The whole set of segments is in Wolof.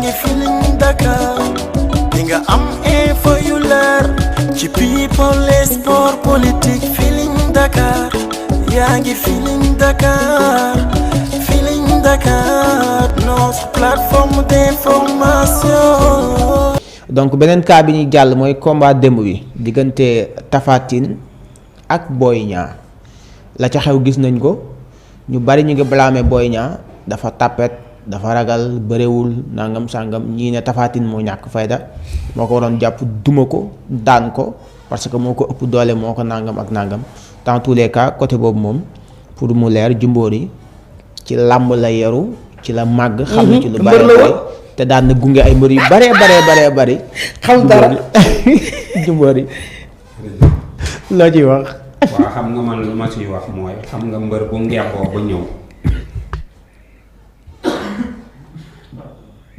ngi Feeling Dakar di nga am info yu leer ci people et sport politique Feeling Dakar yaa ngi Feeling Dakar Feeling Dakar notre plateforme d'information. donc beneen cas bi ñuy jàll mooy combat démb bi diggante Tapha Tine ak Boy Niang la ca xew gis nañ ko ñu bari ñu ngi blâmer Boy Niang dafa tapet dafa ragal bëriwul nangam sàngam ñii ne Tapha Tine moo ñàkk fayda moo ko waroon jàpp duma ko daan ko parce que moo ko ëpp doole moo ko nangam ak nangam dans tous les cas côté boobu moom pour mu leer Jimbori ci làmb la yaru ci la màgg. xam na ci lu bari te daan na gunge ay mbër yu baree bari xam dara Jimbori loo ciy wax. waaw xam nga man lu ma ciy wax mooy xam nga mbër bu ngeexoo ba ñëw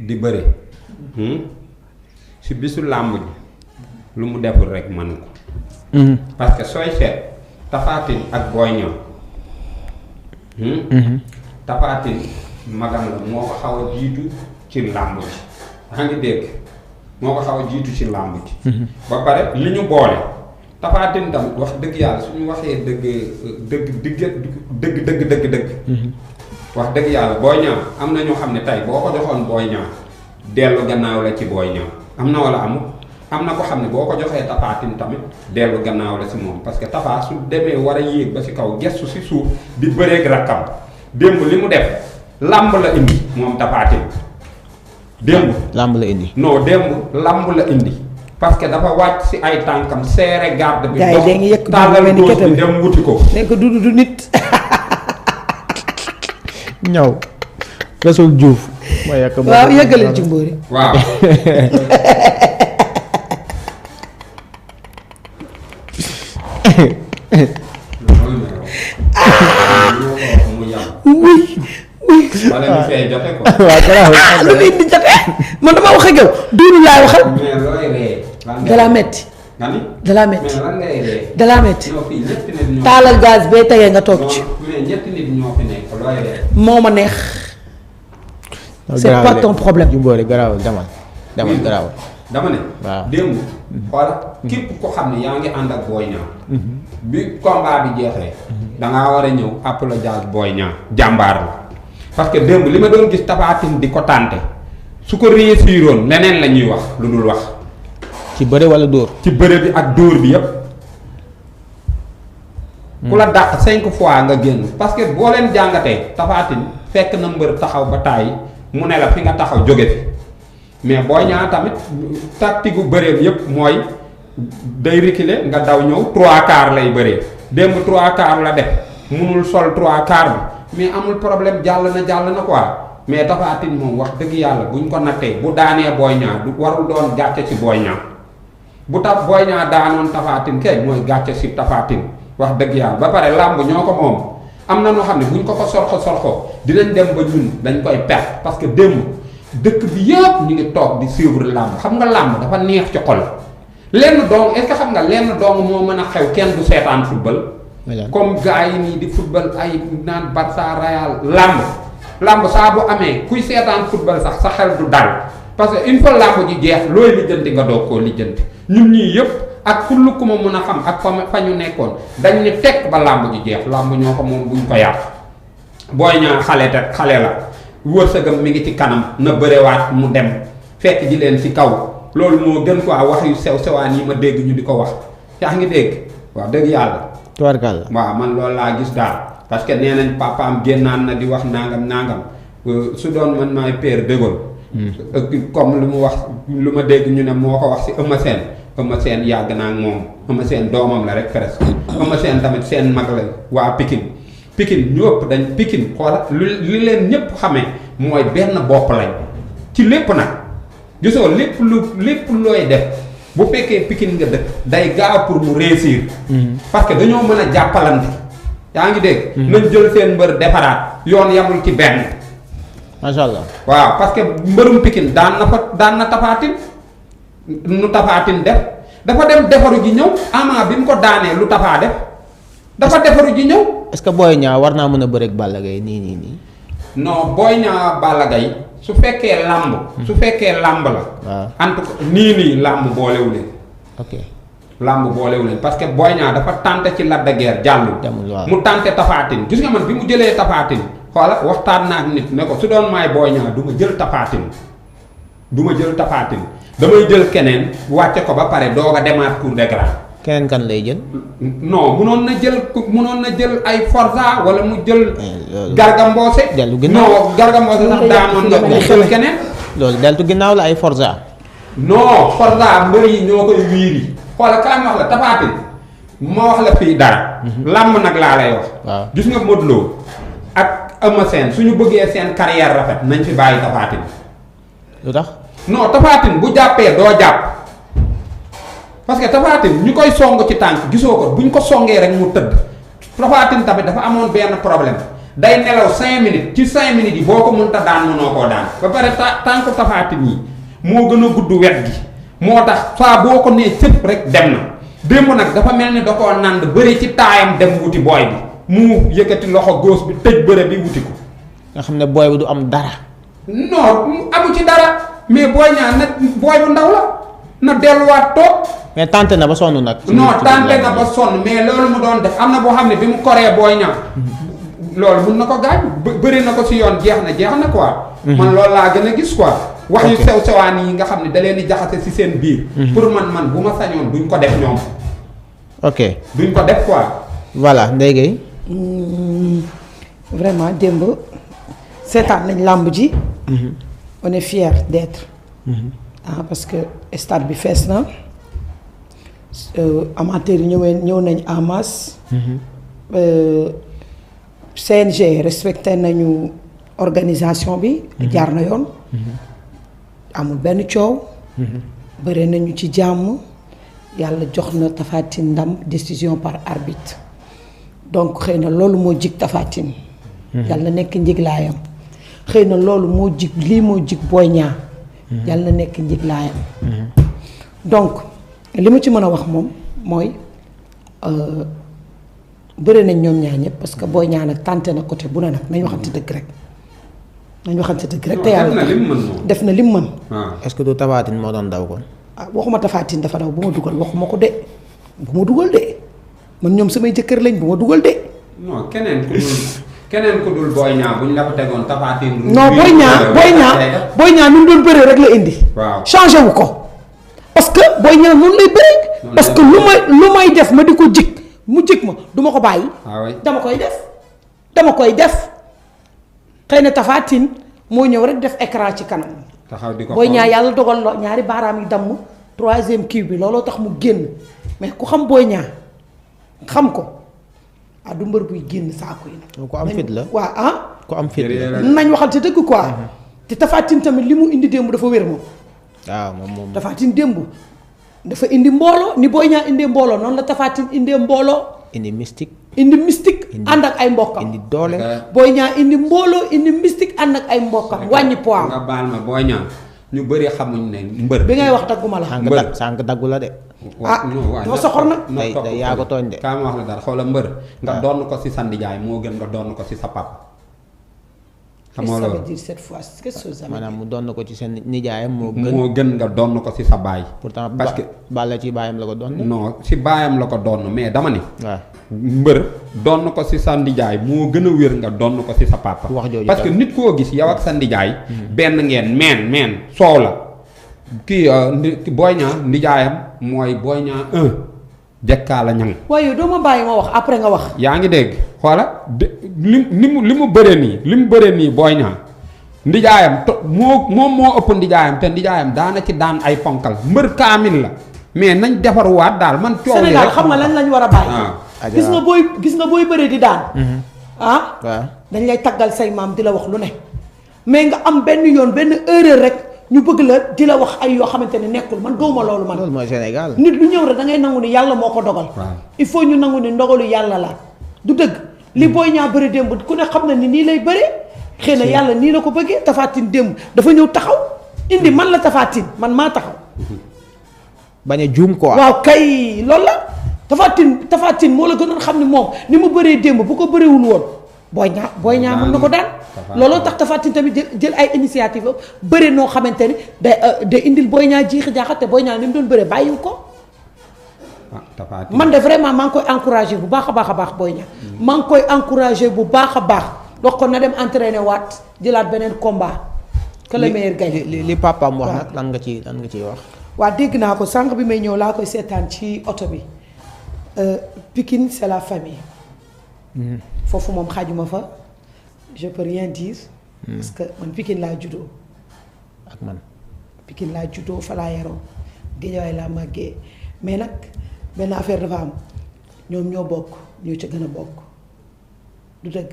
di bëri si bisu làmb ji lu mu deful rek man ko parce que sooy seet Tapha Tine ak Boy Niang Tapha Tine magam la moo ko xaw a jiitu ci làmb ji yaa ngi dégg moo ko xaw a jiitu ci làmb ji ba pare li ñu boole Tapha Tine tamit wax dëgg yàlla suñu waxee dëgg wax dëgg yàlla Boy Niang am na ñoo xam ne tey boo ko joxoon Boy Niang dellu gannaaw la ci Boy Niang am na wala amul am na ko xam ne boo ko joxee Tapha Tine tamit dellu gannaaw la si moom parce que Tapha su demee war a yéeg ba si kaw gestu si suuf di bëreeg rakkam démb li mu def làmb la indi moom Tapha Tine démb làmb la indi non démb làmb la indi parce que dafa wàcc si ay tànkam serré garde bi gars yi da ngi yëkk tàllal góos bi dem wuti ko nekk du nit ñaw Rasul Diouf moo yàq waaw yëggaleel ci mbóori waaw wala ñu fee jote ko. waaw gannaaw lu indi jote man dama wax ak yow duuru laay waxal. mais looy ree. dalaa metti. nga ni. dalaa metti mais lan ngay ree. dalaa metti. ñoo fi ñetti nit ñoo. taalal gaz bee tegee nga toog ci. mais ñetti nit ñoo fi nekk looy ree. moo ma neex. c'est pas ton problème. Jimbori garaawul demal garaawul. dama ne. waaw démb. xoola képp ko xam ne yaa ngi ànd ak Boy Niang. bi combat bi jeexee. da ngaa war a ñëw apologize Boy Niang jàmbaar la. parce que démb li ma doon gis Tapha Tine di ko tànte su ko réussiroon leneen la ñuy wax lu dul wax. ci bëre wala dóor. ci bëre bi ak dóor bi yépp ku la dàq 5 fois nga génn parce que boo leen jàngatee Tapha Tine fekk na mbër taxaw ba tàyyi mu ne la fi nga taxaw jóge fi mais Boy Niang tamit tactique gu bëreem yépp mooy day reculer nga daw ñëw 3/4 lay bëree démb 3/4 la def munul sol 3/4 bi mais amul problème jàll na quoi mais Tapha Tine moom wax dëgg yàlla buñ ko nattee bu daanee Boy Niang du warul doon gàcce ci Boy Niang bu tax Boy Niang daanoon Tapha Tine kay mooy gàcce ci Tapha Tine wax dëgg yàlla ba pare làmb ñoo ko moom am na noo xam ne buñ ko sorxo dinañ dem ba ñun dañ koy perte parce que démb dëkk bi yëpp ñu ngi toog di suivre làmb xam nga làmb dafa neex ci xol lenn dong est-ce que xam nga lenn dong moo mën a xew kenn du seetaan football. comme gars yi nii di football ay naan Barça Real làmb saa bu amee kuy seetaan football sax sa xel du dal parce que une fois làmb ji jeex looy lijjanti nga doog koo lijjanti ñun ñii yëpp ak kullu ku ma mën a xam ak fa ñu nekkoon dañ ne tekk ba làmb ji jeex làmb ñoo ko moom buñ ko yàq Boy Niang xale la wërsëgam mi ngi ci kanam na bërewaat mu dem fekk ji leen ci kaw loolu moo gën quoi wax yu sewaan yi ma dégg ñu di ko wax yaa ngi dégg wax dëgg yàlla. tubarkalla waaw man loolu laa gis daal parce que nee nañ papaam génnaan na di wax nangam su doon man maay père de Gaulle comme lu mu wax lu ma dégg ñu ne moo ko wax ci Eumeu Sène yàgg naa ak moom Eumeu Sène doomam la rek presque Eumeu Sène tamit seen mag la waa Pikine ñu ëpp dañ Pikine xoola li leen ñëpp xamee mooy benn bopp lañ ci lépp nag gisoo lépp looy def bu fekkee Pikine nga dëkk day gaaw pour mu réussir. parce que dañoo mën a jàppalante yaa ngi dégg. nañ jël seen mbër defaraat yoon yamul ci benn. macha allah waaw parce que mbërum Pikine daan na Tapha Tine nu Tapha Tine def dafa dem defaru ji ñëw Ama bi mu ko daanee lu Tapha def dafa defaru ji ñëw. est-ce que Boy Niang war naa mën a bëreeg Balla Gaye nii. non Boy Niang Balla Gaye su fekkee làmb. su fekkee làmb la. waaw en tout cas nii làmb boolewu leen. ok làmb boolewu leen parce que Boy Niang dafa tànte ci Lac de Guiers jàllul. mu tànte Tapha Tine gis nga man bi mu jëlee Tapha Tine xoola waxtaan naa ak nit ne ko su doon maay Boy Niang du ma jël Tapha Tine du ma jël Tapha Tine damay jël keneen wàcce ko ba pare doog a demaat cour de grâce. keneen kan lay jël. non munoon na jël ay Forza wala mu jël. Garga Mbossé. dellu ginnaaw non Garga Mbossé sax daanoon nga mu jël keneen. loolu deltu ginnaaw la ay Forza. non Forza mbër yi ñoo koy wiiri xoola kaa ma wax la Tapha Tine ma wax la fii dara. làmb nag laa lay wax. waaw gis nga Modou Lo ak Eumeu Sène suñu bëggee seen carrière rafet nañ fi bàyyi Tapha Tine. lu tax. non Tapha Tine bu jàppee doo jàpp. parce que Tapha Tine ñu koy song ci tànk gisoo ko bu ñu ko songee rek mu tëdd Tapha Tine tamit dafa amoon benn problème day nelaw 5 minutes ci 5 minutes yi boo ko mënta daan mënoo koo daan ba pare tànku Tapha Tine yi moo gën a gudd wet gi moo tax saa boo ko nee sëpp rek dem na démb nag dafa mel ni da koo nand bëri ci taayam dem wuti booy bi mu yëkkati loxo góos bi tëj bëre bi wuti ko. nga xam ne booy bi du am dara. non amu ci dara mais Boy Niang nag booy bu ndaw la na delluwaat toog. mais tànte na ba sonn nag. non tànte na ba sonn mais loolu mu doon def am na boo xam ne bi mu koree Boy Niang loolu mun na ko gaañ bëri na ko si yoon jeex na quoi. man loolu laa gën a gis quoi. wax yu sew sewaan yi nga xam ne da leen di jaxase si seen biir. pour man bu ma sañoon duñ ko def ñoom. ok duñ ko def quoi. voilà Ndeye Gueye. vraiment démb seetaan nañ làmb ji. on est fier d'être. Parce que stade bi fees na. amateurs yi ñëw nañ en masse. CNG respecté nañu organisation bi. jaar na yoon. amul benn coow. bëre nañu ci jàmm. yàlla jox na Tapha Tine ndam décision par arbitre. donc xëy na loolu moo jig Tapha Tine. yàlla nekk njiglaayam. xëy na loolu moo jig lii moo jig Boy Niang. yàlla nekk njiglaayam. donc li ma ci mën a wax moom mooy bëri nañ ñoom ñaar ñëpp parce que Boy Niang nag tenté na côté bu ne nag nañ waxante dëgg rek. nañ waxante dëgg rek te yàlla def na lim mën. est-ce que du Tapha Tine moo doon daw kon. waxuma Tapha Tine dafa daw bu ma dugal waxuma ko de bu ma dugal de man ñoom samay jëkkër lañ bu ma dugal de. non keneen ku dul Boy Niang bu ñu la ko tegoon Tapha Tine. non Boy Niang nu mu doon bëree rek la indi. waaw changé wu ko. parce que Boy Niang noonu lay bëree. parce que lu may def ma di ko jig mu jig ma du ma ko bàyyi. dama koy def xëy na Tapha Tine moo ñëw rek def écran ci kanam. taxaw di ko Boy Niang yàlla dogal la ñaari baaraam yi damm 3e kii bi looloo tax mu génn mais ku xam Boy Niang xam ko. du mbër buy génn saako yi nag. ku am fit la waaw ku am fit la. nañ waxal ci dëgg quoi. te Tapha Tine tamit li mu indi démb dafa wér moom. waaw moom Tapha Tine démb dafa indi mbooloo ni Boy Niang indee mbooloo noonu la Tapha Tine indee mbooloo. indi mystique. ànd ak ay mbokkam. indi doole. Boy Niang indi mbooloo indi mystique ànd ak ay mbokkam wàññi poids. nga baal ma Boy Niang ñu bëri xamuñ ne mbër. bi ngay wax dagguma la. sànq daggu la de. dafa soxor nag. day yaa ko tooñ de. kaa ma wax la dara xoola mbër. nga doon ko ci sa ndijaay moo gën nga doon ko ci sa papa. xamoo loolu ça veut dire cette fois qu'est-ce que ça veut dire. maanaam mu doon ko ci seen nijaayam moo gën nga doon ko ci sa baay. pourtant parce que Balla ci baayam la ko doon. non ci baayam la ko doon mais dama ni. waaw mbër doon ko ci sa ndijaay moo gën a wér nga doon ko ci sa papa. wax jooju parce que nit koo gis yow ak sa ndijaay. benn ngeen meen soow la. kii Boy Niang ndijaayam mooy Boy Niang 1 jekkaala ñang. waaye doo ma bàyyi ma wax après nga wax. yaa ngi dégg xoola li mu bëree nii Boy Niang ndijaayam moom moo ëpp ndijaayam te ndijaayam daana ci daan ay ponkal mbër kaamil la mais nañ defaruwaat daal man. coow li Sénégal xam nga lan lañ war a bàyyi. gis nga booy bëree di daan. waaw dañ lay taggal say maam di la wax lu ne mais nga am benn yoon benn erreur rek. ñu bëgg la di la wax ay yoo xamante ne nekkul man gëwuma loolu man. loolu mooy Sénégal. nit lu ñëw rek da ngay nangu ni yàlla moo ko dogal. il faut ñu nangu ni ndogalu yàlla la. du dëgg li Boy Niang bëri démb ku ne xam na ni nii lay bëree. xëy na yàlla nii la ko bëggee Tapha Tine démb dafa ñëw taxaw indi man la Tapha Tine man maa taxaw. bañ a juum quoi. waaw kay loolu la Tapha Tine moo la gënoon xam ni moom ni mu bëree démb bu ko bëreewul woon Boy Niang mën na ko daan. looloo tax Tapha Tine tamit jël ay initiative am bëre noo xamante ni day indil Boy Niang jiixi jaaxa te Boy Niang ni mu doon bëre bàyyiwu ko. man de vraiment maa ngi koy encouragé bu baax a baax Boy Niang. maa ngi koy encouragé bu baax a baax wax ko na dem entraîné waat jëlaat beneen combat. que le meilleur gagne. li papaam wax nag lan nga ciy wax. waa dégg naa ko sànq bi may ñëw laa koy seetaan ci oto bi Pikine c'est la famille. foofu moom xaajuma fa je peux rien dire. parce que man Pikine laa juddoo. ak man. Pikine laa juddoo fa laa yaroo Guédiawaye laa màggee mais nag benn affaire dafa am ñoom ñoo bokk ñoo ca gën a bokk du dëgg.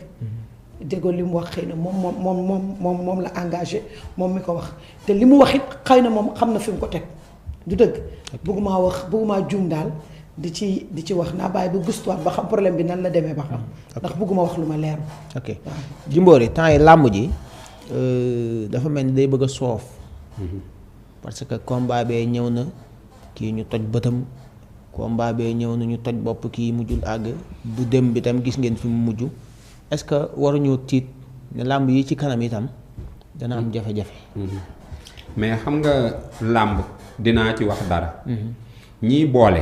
déggoo li mu wax xëy na moom la engagé moom mi ko wax te li mu wax it xëy na moom xam na fi mu ko teg du dëgg. bëgguma juum daal di ci wax naa bàyyi bu gëstuwaat ba xam problème bi nan la demee ba xam. ndax bëgguma wax lu ma leer. ok Jimbori temps yi làmb ji dafa mel ni day bëgg a soof. parce que combat bee ñëw na kii ñu toj bëtam combat bee ñëw na ñu toj bopp kii mujjul àgg bu dem bi tam gis ngeen fi mu mujj. est-ce que waruñoo tiit ne làmb yi ci kanam itam dana am jafe-jafe. mais xam nga làmb dinaa ci wax dara. ñiy boole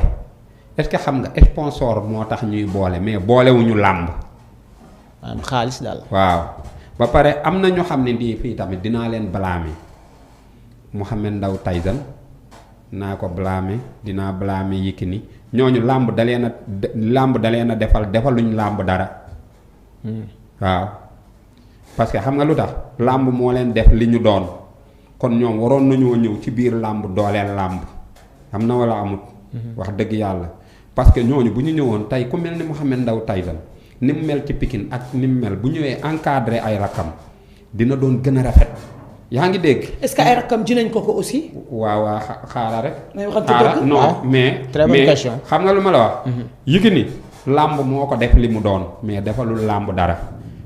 est-ce que xam nga sponsor moo tax ñuy boole mais boolewuñu làmb. maanaam xaalis daal. waaw ba pare am na ñoo xam ne nii fii tamit dinaa leen blâmer Mouhamed Ndao Tyson naa ko blâmer dinaa blâmer Yékini ñooñu làmb da leen a defaluñ làmb dara. waaw parce que xam nga lu tax làmb moo leen def li ñu doon kon ñoom waroon nañoo ñëw ci biir làmb dooleel làmb am na wala amut. wax dëgg yàlla parce que ñooñu bu ñu ñëwoon tey ku mel ni Mouhamed Ndao Tyson ni mu mel ci Pikine ak ni mu mel bu ñëwee encadré ay rakkam dina doon gën a rafet yaa ngi dégg. est-ce que ay rakkam dinañ ko aussi. waaw xaaral rek. xaaral non mais. très bonne question xam nga lu ma la wax. Yékini làmb moo ko def li mu doon mais defalul làmb dara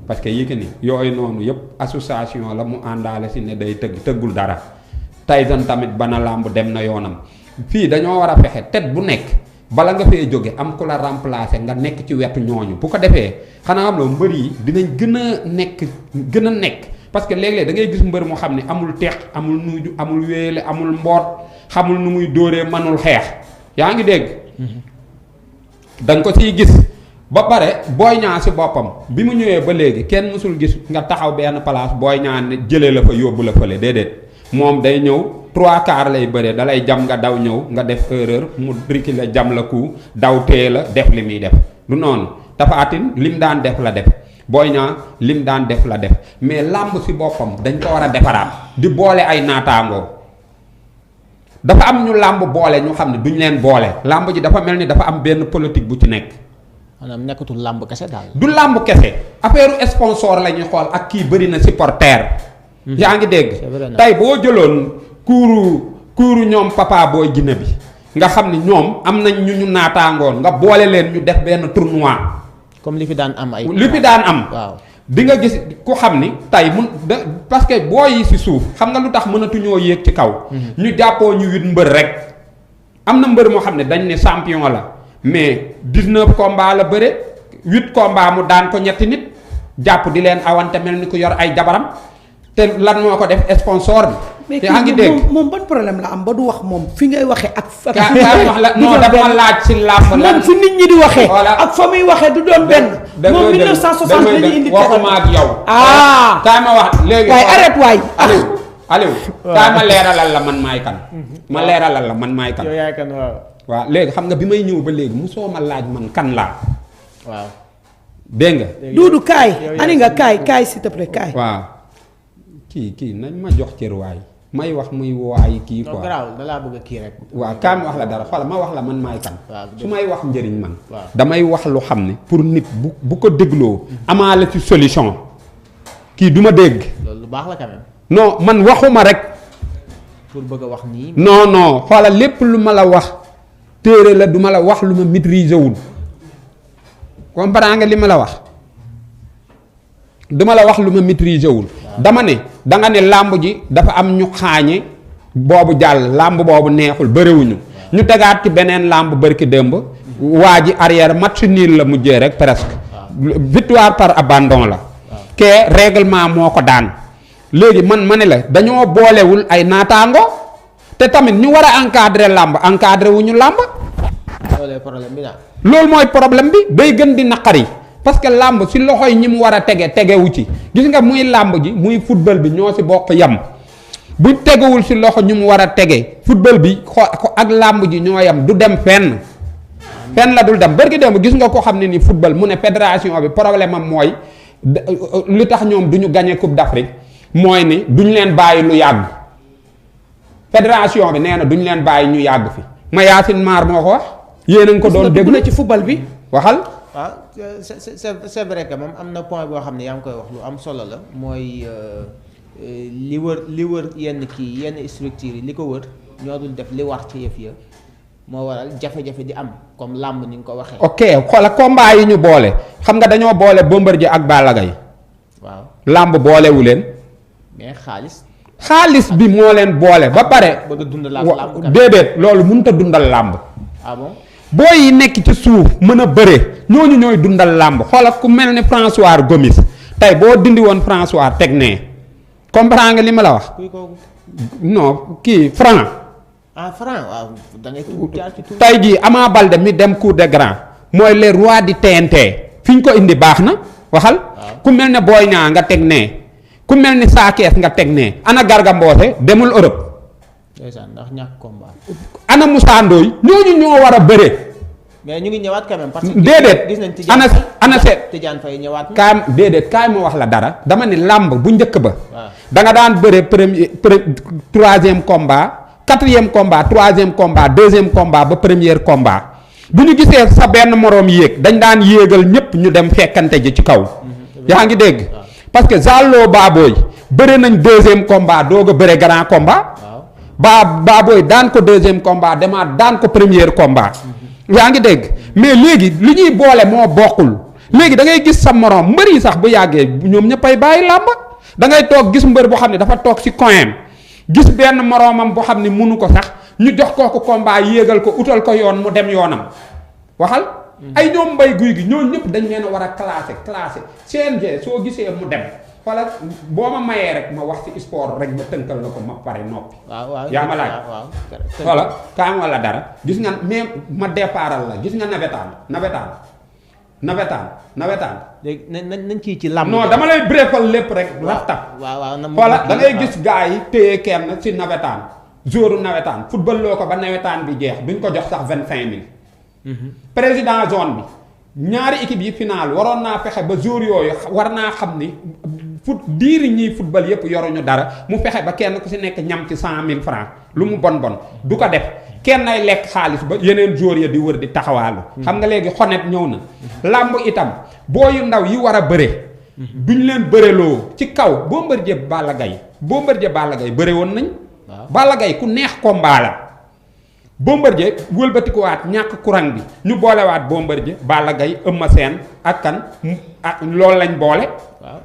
parce que Yékini yooyu noonu yëpp association la mu àndaale si ne day tëggul dara Tyson tamit bana làmb dem na yoonam fii dañoo war a fexe tet bu nekk bala nga fee jóge am ku la remplacer nga nekk ci wetu ñooñu bu ko defee xanaa am loo mbër yi dinañ gën a nekk parce que léeg-léeg da ngay gis mbër moo xam ne amul teex amul nuuju amul wéele amul mboot xamul nu muy dóoree manul xeex yaa ngi dégg. danga ko siy gis ba pare Boy Niang si boppam bi mu ñëwee ba léegi kenn mësul gis nga taxaw benn place Boy Niang ne jëlee la fa yóbbu la fële déedéet moom day ñëw 3/4 lay bëree dalay jam nga daw ñëw nga def erreur mu riki la jam la ku daw tee la def li muy def du noonu Tapha Tine lim daan def la def Boy Niang lim daan def la def mais làmb si boppam dañ ko war a defaraat di boole ay naataangoo dafa am ñu làmb boole ñu xam ne duñ leen boole làmb ji dafa mel ni dafa am benn politique bu ci nekk. maanaam nekkatul làmb kese daal. du làmb kese affaire sponsor la ñuy xool ak kii bëri na supporter. yaa ngi dégg. tey boo jëloon kuuru ñoom Papa Boy Djiné bi nga xam ni ñoom am nañ ñu naataangoon nga boole leen ñu def benn tournoi. comme li fi daan am ay. li fi daan am. waaw di nga gis ku xam ni tey parce que booy yi si suuf xam nga lu tax mënatuñoo yéeg ci kaw. ñu jàppoo ñu 8 mbër rek. am na mbër moo xam ne dañ ne champion la mais 19 combats la bëre 8 combats mu daan ko ñetti nit jàpp di leen awante mel ni ku yor ay jabaram te lan moo ko def sponsor bi. yaa ngi dégg mais moom ban problème la am ba du wax moom fi ngay waxee ak. kaa wax la non dama laaj si làmb la moom fi nit ñi di waxee. ak fa muy waxee du doon benn. moom 1960 la ñuy indi waxuma ak yow. kaay ma wax léegi. waay arrête waay. Aliou kaay ma leeralal la man maay kan. ma leeralal la man maay kan. yow yaay kan waaw. waaw léegi xam nga bi may ñëw ba léegi mosoo ma laaj man kan laa. waaw. dégg nga. Duudu kaay. ani nga kaay s'il te plaît kaay. waaw kii nañ ma jox cër waay may wax muy waay kii quoi. garaaw da laa bëgg kii rek. waaw kaay ma wax la dara xoolal ma wax la man maay kan. su may wax njëriñ man. waaw damay wax lu xam ne pour nit bu ko dégloo. amaale ci solution. kii du ma dégg. loolu lu baax la quand même. non man waxuma rek. pour bëgg a wax nii. non xoolal lépp lu ma la wax téere la du ma la wax lu ma maîtriser wul comprends nga li ma la wax du ma la wax lu ma maîtriser wul. dama ne danga ne làmb ji dafa am ñu xaañe boobu jàll làmb boobu neexul bëriwuñu ñu tegaat ci beneen làmb bërki démb waa ji arrière match nul la mujjee rek presque victoire par abandon la. kee règlement moo ko daan. léegi man ma ne la dañoo boolewul ay naataango te tamit ñu war a encadrer làmb encadrer wu ñu làmb. loolu mooy problème bi day gën di naqari parce que làmb si loxo yi ñi mu war a tegewu ci gis nga muy làmb ji muy football bi ñoo si bokk yam bu tegewul si loxo ñu mu war a tege football bi ak làmb ji ñoo yam du dem fenn la dul dem bërki dem gis nga ko xam ne ni football mu ne fédération bi problème am mooy li tax ñoom du ñu gagné coupe d'Afrique mooy ni duñ leen bàyyi lu yàgg fédération bi nee na duñ leen bàyyi ñu yàgg fi ma Yacine Mar moo ko wax yéen a ngi ko doon déglu na ci football bi waxal. waaw c'est vrai que moom am na point boo xam ne yaa ngi koy wax lu am solo la mooy li wër yenn structures yi li ko wër ñoo dul def li war ci yëf ya moo waral jafe-jafe di am comme làmb ni nga ko waxee. ok xoola combat yi ñu boole xam nga dañoo boole Bombardier ak Balla Gaye. waaw làmb boolewu leen. mais xaalis bi moo leen boole ba pare. bëgg a dundal làmb déedéet loolu mënut a dundal làmb. ah bon booy yi nekk ci suuf mën a bëre ñooñu ñooy dundal làmb xoola ku mel ni François Gomis tey boo dindi woon François teg nee comprendre nga li ma la wax. non kii Franc. Franc waaw da ngay jaar ci tey jii Ama Baldé mi dem cour des grands mooy le roi di TNT fi ñu ko indi baax na waxal. ku mel ne Boy Niang nga teg nee ku mel ni Sa Thiès nga teg nee ana Garga Mbossé demul Europe. ndax ñàkk combat. ana Moussa Ndoye ñooñu ñoo war a bëre. mais ñu ngi ñëwaat quand même parce que. déedéet gis nañ ana seet Tidiane Faye ñëwaat. kaay ma wax la dara dama ne làmb bu njëkk ba. waaw da nga daan bëre troisième combat quatrième combat troisième combat deuxième combat ba premier combat bu ñu gisee sa benn moroom yéeg dañ daan yéegal ñëpp ñu dem fekkante ji ci kaw. yaa ngi dégg. parce que Zallo Baboy bëre nañ deuxième combat doog a bëre grand combat. Baboy daan ko deuxième combat demaat daan ko premier combat. yaa ngi dégg mais léegi li ñuy boole moo bokkul léegi da ngay gis sa morom mbër yi sax bu yàggee ñoom ñëppay bàyyi làmb da ngay toog gis mbër boo xam ne dafa toog ci coin gis benn moroomam boo xam ne mënu ko sax ñu jox kooku combat yéegal ko utal ko yoon mu dem yoonam waxal. ay ñoom mbay guy gi ñooñu ñëpp dañ leen a war a classé CNG soo gisee mu dem. wala boo ma mayee rek ma wax ci sport rek ma tënkal la ko ma pare noppi. waaw yaa ma laaj wala kaam wala dara gis nga même ma départal la gis nga nawetaan. léegi nañ kii ci làmb. non dama lay brefal lépp rek. waaw wala da ngay gis gars yi téye kenn ci nawetaan. jouru nawetaan football loo ko ba nawetaan bi jeex duñ ko jox sax 25 000. président zone bi. ñaari équipe yi final waroon naa fexe ba jour yooyu war naa xam ni diiri ñiy football yëpp yoruñu dara mu fexe ba kenn ku ci nekk ñam ci 100 000 francs lu mu bon du ko def kenn ay lekk xaalis ba yeneen jour ya di wër di taxawaalu. xam nga léegi xonet ñëw na. làmb itam booyu ndaw yi war a bëre. duñ leen bëreloo ci kaw Bombardier Balla Gaye bëre woon nañ. Balla Gaye ku neex combat la. Bombardier wëlbatikuwaat ñàkk courant bi ñu boolewaat Bombardier Balla Gaye Eumeu Sène ak kan loolu lañ boole. waaw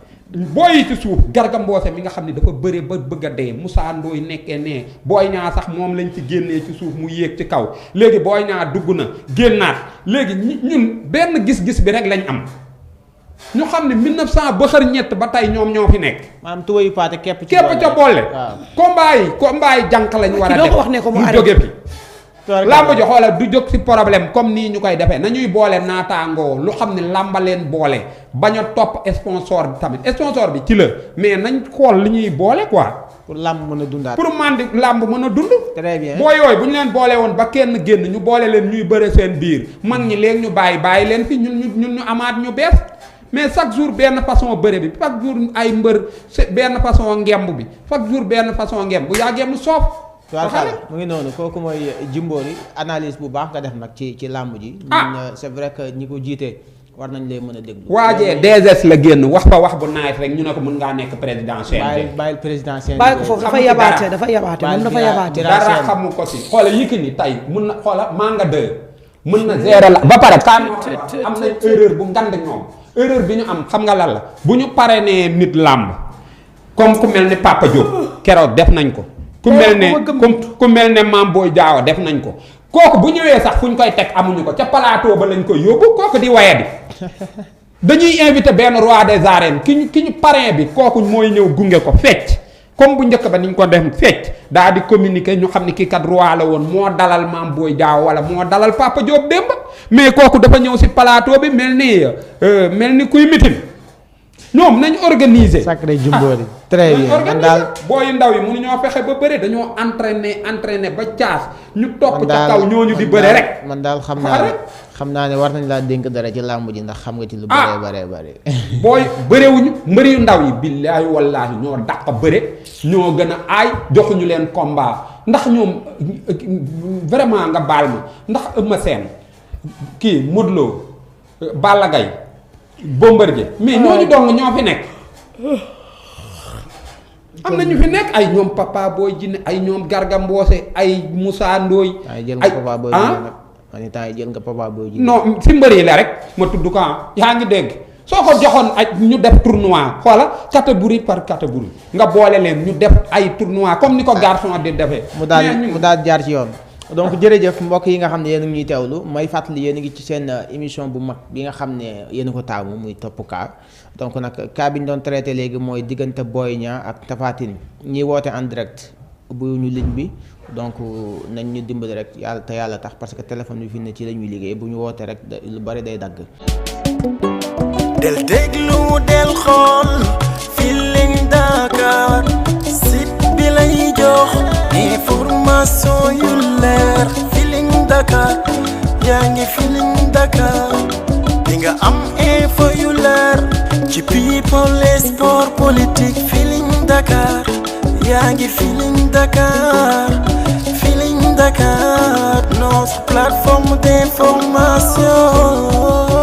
booy yi ci suuf Garga Mbossé mi nga xam ne dafa bëre ba bëgg a dee Moussa Ndoye nekkee nee Boy Niang sax moom lañ ci génnee ci suuf mu yéeg ci kaw léegi Boy Niang dugg na génnaat léegi ñun benn gis-gis bi rek lañ am. ñu xam ne 1900 ba xër ñett ba tey ñoom ñoo fi nekk. maanaam tubaab yu paate képp ca boole. waaw combat yi jànq lañ war a def ñu jóge fi. làmb ji xoola du jóg ci problème comme nii ñu koy defee nañuy boole naataangoo lu xam ne làmba leen boole bañ a topp sponsor bi tamit sponsor bi ci la mais nañ xool li ñuy boole quoi. pour làmb mën a dundaat. pour man di làmb mën a dund. très bien boo yooyu bu ñu leen boole woon ba kenn génn ñu boole leen ñuy bëre seen biir mag ñi léegi ñu bàyyi leen fi ñun ñu amaat ñu bees mais chaque jour benn façon bëre bi chaque jour ay mbër benn façon ngemb bi chaque jour benn façon ngemb bu yàggee mu soof. mu ngi noonu kooku mooy Jimbori analyse bu baax nga def nag ci làmb ji. c'est vrai que ñi ko jiite war nañ leen mën a déglu. waajee DSS la génn wax fa wax bu naaj rek ñu ne ko mën ngaa nekk président CNG. bàyyil président CNG. bàyyi ko foofu dafa yabaate moom dafa yabaate. dara xamu ko si xoola Yékini tey mun na xoola Manga 2 mën na gérer la ba pare am na erreur bu ngand ñoom erreur bi ñu am xam nga lan la bu ñu parrainé nit làmb comme ku mel ni Papa Diop keroog def nañ ko. ku mel ne Mame Boye Diao def nañ ko kooku bu ñëwee sax fu ñu koy teg amuñu ko ca plateau ba lañ koy yóbbu kooku di wayadi dañuy invité benn roi des arènes ki ñu parrain bi kooku mooy ñëw gunge ko fecc comme bu njëkk ba niñ ko def fecc daa di communiquer ñu xam ni kii kat roi la woon moo dalal Mame Boye Diao wala moo dalal Papa Diop démb mais kooku dafa ñëw si plateau bi mel ni kuy mitin ñoom nañ organiser. sacré Jimbori. très bien man daal booy ndaw yi mënuñoo fexe ba bëre dañoo entraîner ba caas ñu topp ca kaw ñooñu di bëre rek. man daal xam naa ne war nañ laa dénk dara ci làmb ji ndax xam nga ci lu bëree. booy bërewuñu mbëri yu ndaw yi billaahi wallaahi ñoo dàq bëre ñoo gën a aay joxuñu leen combat ndax ñoom vraiment nga baal ma ndax Eumeu Sène kii Modou Lo Balla Gaye Bombardier mais ñooñu dong ñoo fi nekk am na ñu fi nekk ay ñoom Papa Boy Djiné ay ñoom Garga Mbossé ay Moussa Ndoye ay jël nga Papa Boy Djiné non si mbër yi la rek ma tudd ko yaa ngi dégg soo ko joxoon ay ñu def tournoi xoola catégorie par catégorie nga boole leen ñu def ay tournoi comme ni ko garçon di defee mu daal jaar ci yoon donc jërëjëf mbokk yi nga xam ne yéen a ngi ñuy teewlu may fàttali yéen a ngi ci seen émission bu mag bi nga xam ne yéen a ko taamu muy topp kaa donc nag kaa bi ñu doon traité léegi mooy diggante Boy Niang ak Tapha Tine ñiy woote en direct bu ñu ligne bi donc nañ ñu dimbali rek yàlla te yàlla tax parce que téléphone bi fi ne ci la ñuy liggéey bu ñu wootee rek lu bari day dagg. del déglu del xool Feeling Dakar site bi lay jox information yu leer Feeling Dakar yaa ngi Feeling Dakar di nga am info yu leer ci people et sport politique Feeling Dakar yaa ngi Feeling Dakar Feeling Dakar notre plateforme d'information